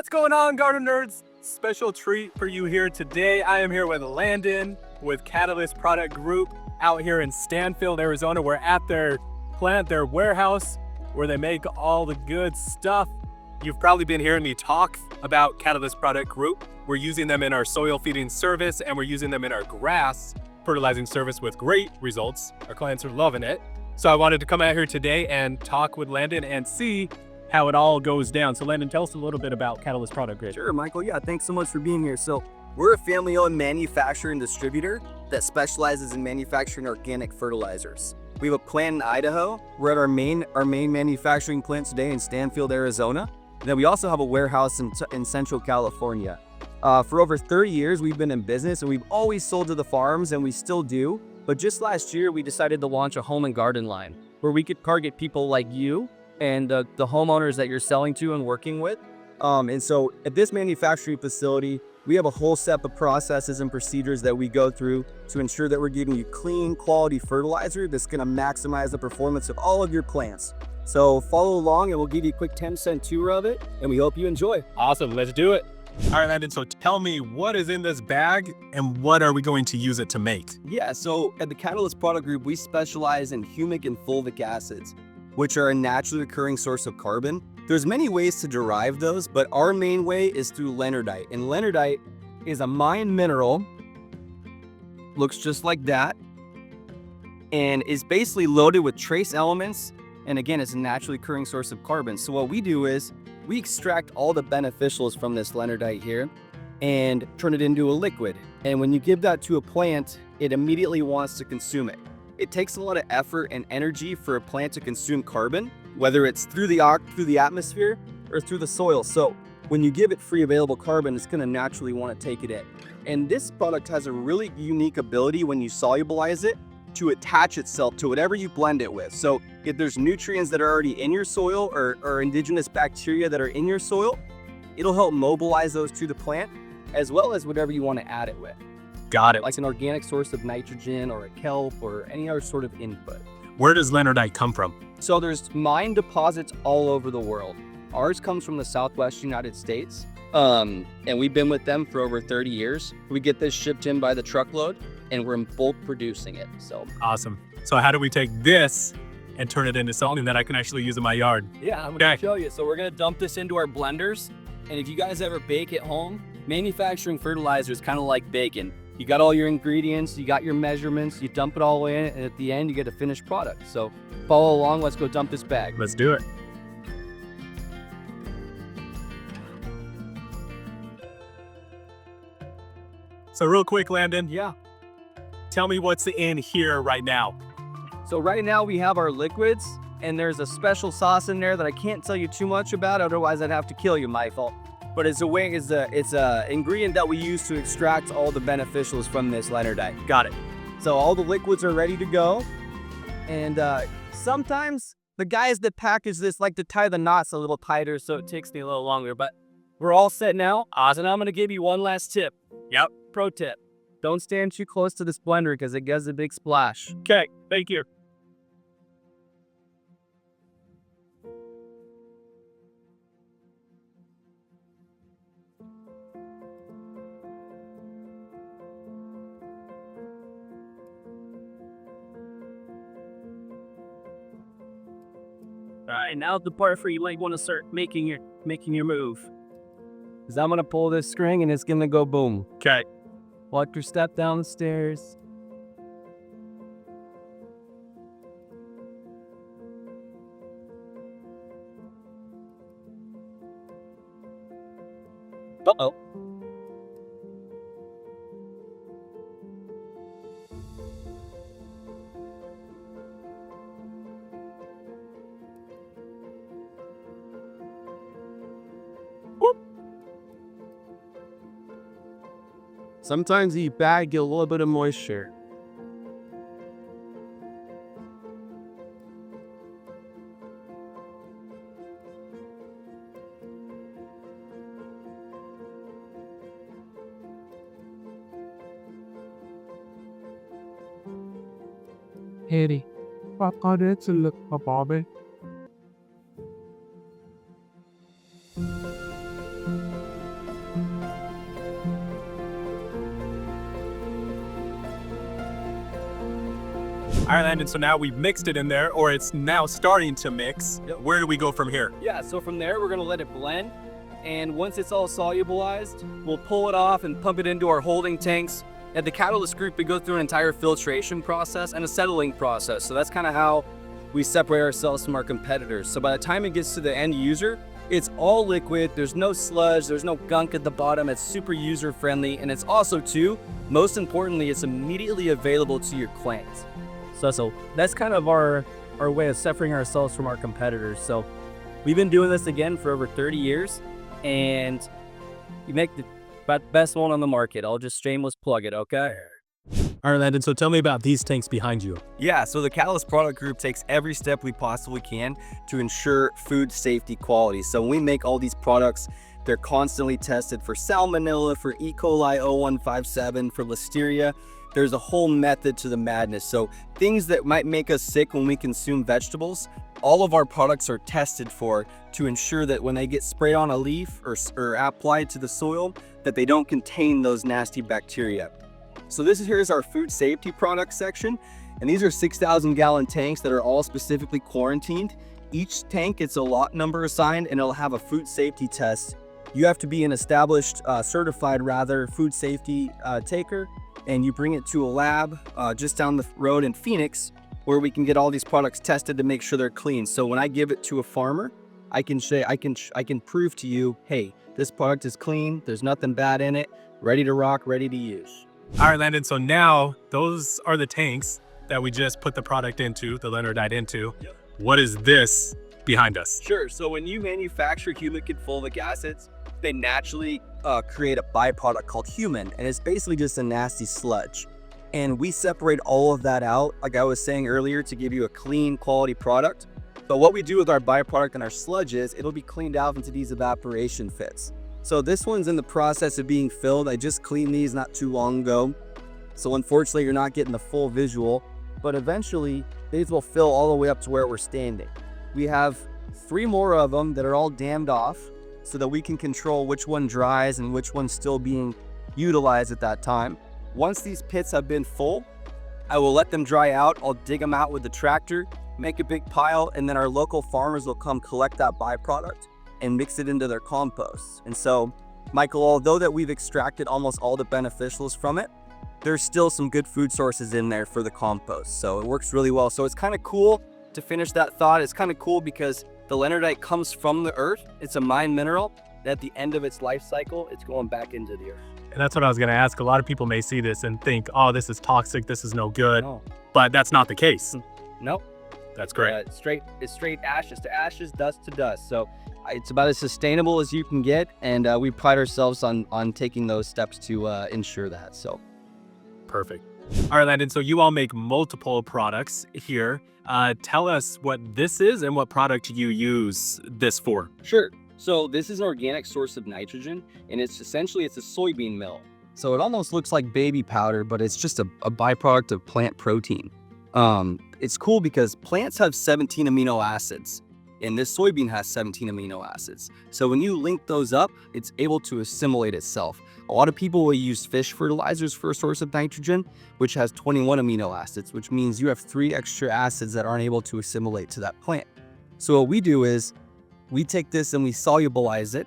What's going on, garden nerds? Special treat for you here today. I am here with Landon with Catalyst Product Group out here in Stanfield, Arizona. We're at their plant, their warehouse, where they make all the good stuff. You've probably been hearing me talk about Catalyst Product Group. We're using them in our soil feeding service, and we're using them in our grass fertilizing service with great results. Our clients are loving it. So I wanted to come out here today and talk with Landon and see how it all goes down. So Landon, tell us a little bit about Catalyst Product Group. Sure, Michael. Yeah, thanks so much for being here. So we're a family-owned manufacturer and distributor that specializes in manufacturing organic fertilizers. We have a plant in Idaho. We're at our main manufacturing plant today in Stanfield, Arizona. And then we also have a warehouse in Central California. For over 30 years, we've been in business, and we've always sold to the farms, and we still do. But just last year, we decided to launch a home and garden line where we could target people like you and the homeowners that you're selling to and working with. And so at this manufacturing facility, we have a whole set of processes and procedures that we go through to ensure that we're giving you clean, quality fertilizer that's going to maximize the performance of all of your plants. So follow along and we'll give you a quick 10-cent tour of it, and we hope you enjoy. Awesome, let's do it. All right, Landon, so tell me what is in this bag and what are we going to use it to make? Yeah, so at the Catalyst Product Group, we specialize in humic and fulvic acids, which are a naturally occurring source of carbon. There's many ways to derive those, but our main way is through leonardite. And leonardite is a mined mineral, looks just like that, and is basically loaded with trace elements. And again, it's a naturally occurring source of carbon. So what we do is we extract all the beneficials from this leonardite here and turn it into a liquid. And when you give that to a plant, it immediately wants to consume it. It takes a lot of effort and energy for a plant to consume carbon, whether it's through the atmosphere or through the soil. So when you give it free available carbon, it's going to naturally want to take it in. And this product has a really unique ability when you solubilize it to attach itself to whatever you blend it with. So if there's nutrients that are already in your soil or indigenous bacteria that are in your soil, it'll help mobilize those to the plant, as well as whatever you want to add it with. Got it. Like an organic source of nitrogen or a kelp or any other sort of input. Where does leonardite come from? So there's mine deposits all over the world. Ours comes from the Southwest United States. And we've been with them for over 30 years. We get this shipped in by the truckload and we're in bulk producing it. So awesome. So how do we take this and turn it into something that I can actually use in my yard? Yeah, I'm gonna show you. So we're gonna dump this into our blenders. And if you guys ever bake at home, manufacturing fertilizer is kind of like baking. You got all your ingredients, you got your measurements, you dump it all in, and at the end you get a finished product. So follow along, let's go dump this bag. Let's do it. So real quick, Landon. Yeah. Tell me what's in here right now. So right now we have our liquids, and there's a special sauce in there that I can't tell you too much about, otherwise I'd have to kill you, Michael. But it's a ingredient that we use to extract all the beneficials from this leonardite. Got it. So all the liquids are ready to go. And sometimes the guys that package this like to tie the knots a little tighter, so it takes me a little longer. But we're all set now. Awesome. And I'm gonna give you one last tip. Yep. Pro tip. Don't stand too close to this blender because it gives a big splash. Okay, thank you. All right, now's the part where you might want to start making your move. Because I'm gonna pull this string and it's gonna go boom. Okay. Watch your step down the stairs. Uh-oh. Sometimes the bag get a little bit of moisture. هاري فقرات الطبابة All right, Landon, so now we've mixed it in there, or it's now starting to mix. Yep. Where do we go from here? Yeah, so from there, we're gonna let it blend. And once it's all solubilized, we'll pull it off and pump it into our holding tanks. At the Catalyst Group, we go through an entire filtration process and a settling process. So that's kind of how we separate ourselves from our competitors. So by the time it gets to the end user, it's all liquid, there's no sludge, there's no gunk at the bottom, it's super user friendly, and it's also too, most importantly, it's immediately available to your clients. So that's kind of our way of separating ourselves from our competitors. So we've been doing this again for over 30 years, and you make the best one on the market. I'll just shameless plug it, okay? All right, Landon, so tell me about these tanks behind you. Yeah, so the Catalyst Product Group takes every step we possibly can to ensure food safety quality. So when we make all these products, they're constantly tested for salmonella, for E. coli 0157, for listeria. There's a whole method to the madness. So things that might make us sick when we consume vegetables, all of our products are tested for to ensure that when they get sprayed on a leaf or applied to the soil, that they don't contain those nasty bacteria. So here's our food safety product section, and these are 6,000 gallon tanks that are all specifically quarantined. Each tank gets a lot number assigned, and it'll have a food safety test. You have to be an established, certified food safety taker, and you bring it to a lab just down the road in Phoenix, where we can get all these products tested to make sure they're clean. So when I give it to a farmer, I can prove to you, hey, this product is clean, there's nothing bad in it, ready to rock, ready to use. All right, Landon, so now those are the tanks that we just put the product into, the leonardite into. Yep. What is this behind us? Sure, so when you manufacture humic and fulvic acids, they naturally create a byproduct called humin, and it's basically just a nasty sludge. And we separate all of that out, like I was saying earlier, to give you a clean quality product. But what we do with our byproduct and our sludge is it'll be cleaned out into these evaporation fits. So this one's in the process of being filled. I just cleaned these not too long ago. So unfortunately, you're not getting the full visual, but eventually these will fill all the way up to where we're standing. We have 3 more of them that are all dammed off so that we can control which one dries and which one's still being utilized at that time. Once these pits have been full, I will let them dry out. I'll dig them out with the tractor, make a big pile, and then our local farmers will come collect that byproduct and mix it into their compost. And so, Michael, although that we've extracted almost all the beneficials from it, there's still some good food sources in there for the compost. So it works really well. So it's kind of cool to finish that thought. It's kind of cool because the leonardite comes from the earth. It's a mine mineral. At the end of its life cycle, it's going back into the earth. And that's what I was gonna ask. A lot of people may see this and think, oh, this is toxic, this is no good, No. but that's not the case. Nope. That's great. It's straight ashes to ashes, dust to dust. So it's about as sustainable as you can get, and we pride ourselves on taking those steps to ensure that. So Perfect. All right, Landon, so you all make multiple products here. Tell us what this is and what product you use this for. sure. So this is an organic source of nitrogen, and it's a soybean meal. So it almost looks like baby powder, but it's just a byproduct of plant protein. It's cool because plants have 17 amino acids, and this soybean has 17 amino acids. So when you link those up, it's able to assimilate itself. A lot of people will use fish fertilizers for a source of nitrogen, which has 21 amino acids, which means you have 3 extra acids that aren't able to assimilate to that plant. So what we do is we take this and we solubilize it.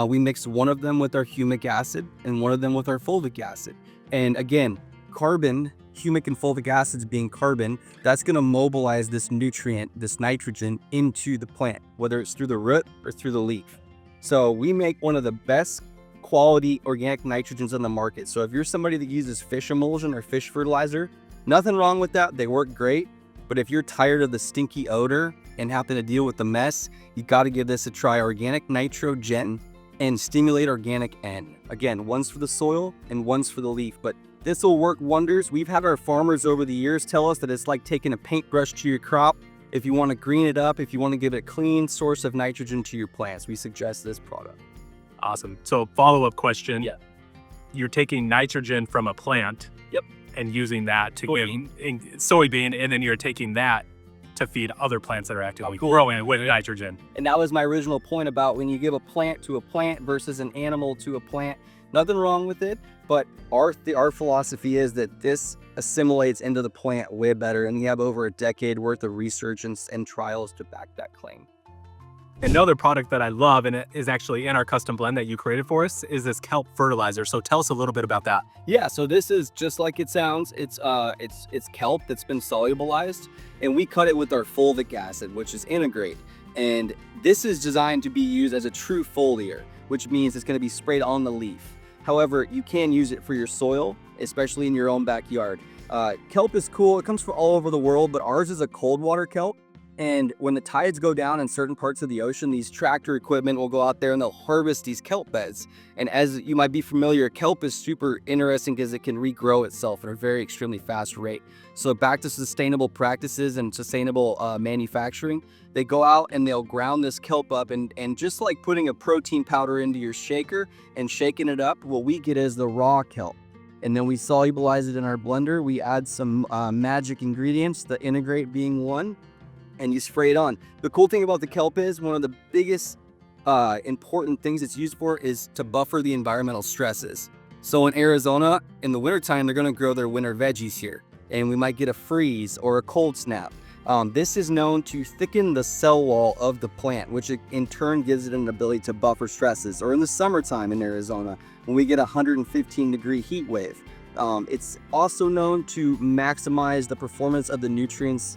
We mix one of them with our humic acid and one of them with our fulvic acid. And again, carbon, humic and fulvic acids being carbon, that's going to mobilize this nutrient, this nitrogen, into the plant, whether it's through the root or through the leaf. So we make one of the best quality organic nitrogens on the market. So if you're somebody that uses fish emulsion or fish fertilizer, nothing wrong with that. They work great. But if you're tired of the stinky odor and having to deal with the mess, you got to give this a try. Organic nitrogen and stimulate organic N. Again, one's for the soil and one's for the leaf, but this will work wonders. We've had our farmers over the years tell us that it's like taking a paintbrush to your crop. If you want to green it up, if you want to give it a clean source of nitrogen to your plants, we suggest this product. Awesome. So follow-up question. Yeah. You're taking nitrogen from a plant. Yep. And using that to Soybean. soybean, and then you're taking that to feed other plants that are actively Cool. growing with nitrogen. And that was my original point about when you give a plant to a plant versus an animal to a plant. Nothing wrong with it, but our philosophy is that this assimilates into the plant way better, and we have over a decade worth of research and trials to back that claim. Another product that I love, and it is actually in our custom blend that you created for us, is this Kelp fertilizer. So tell us a little bit about that. Yeah, so this is just like it sounds. It's kelp that's been solubilized, and we cut it with our fulvic acid, which is integrate. And this is designed to be used as a true foliar, which means it's going to be sprayed on the leaf. However, you can use it for your soil, especially in your own backyard. Kelp is cool. It comes from all over the world, but ours is a cold water kelp. And when the tides go down in certain parts of the ocean, these tractor equipment will go out there and they'll harvest these kelp beds. And as you might be familiar, kelp is super interesting because it can regrow itself at a very extremely fast rate. So back to sustainable practices and sustainable manufacturing, they go out and they'll ground this kelp up, and just like putting a protein powder into your shaker and shaking it up, what we get is the raw kelp. And then we solubilize it in our blender. We add some magic ingredients, the integrate being one, and you spray it on. The cool thing about the kelp is one of the biggest important things it's used for is to buffer the environmental stresses. So in Arizona, in the wintertime, they're gonna grow their winter veggies here, and we might get a freeze or a cold snap. This is known to thicken the cell wall of the plant, which in turn gives it an ability to buffer stresses. Or in the summertime in Arizona, when we get a 115-degree heat wave. It's also known to maximize the performance of the nutrients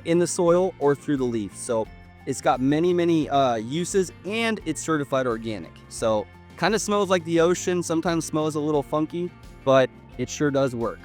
in the soil or through the leaf. So it's got many uses, and it's certified organic. So kind of smells like the ocean, sometimes smells a little funky, but it sure does work.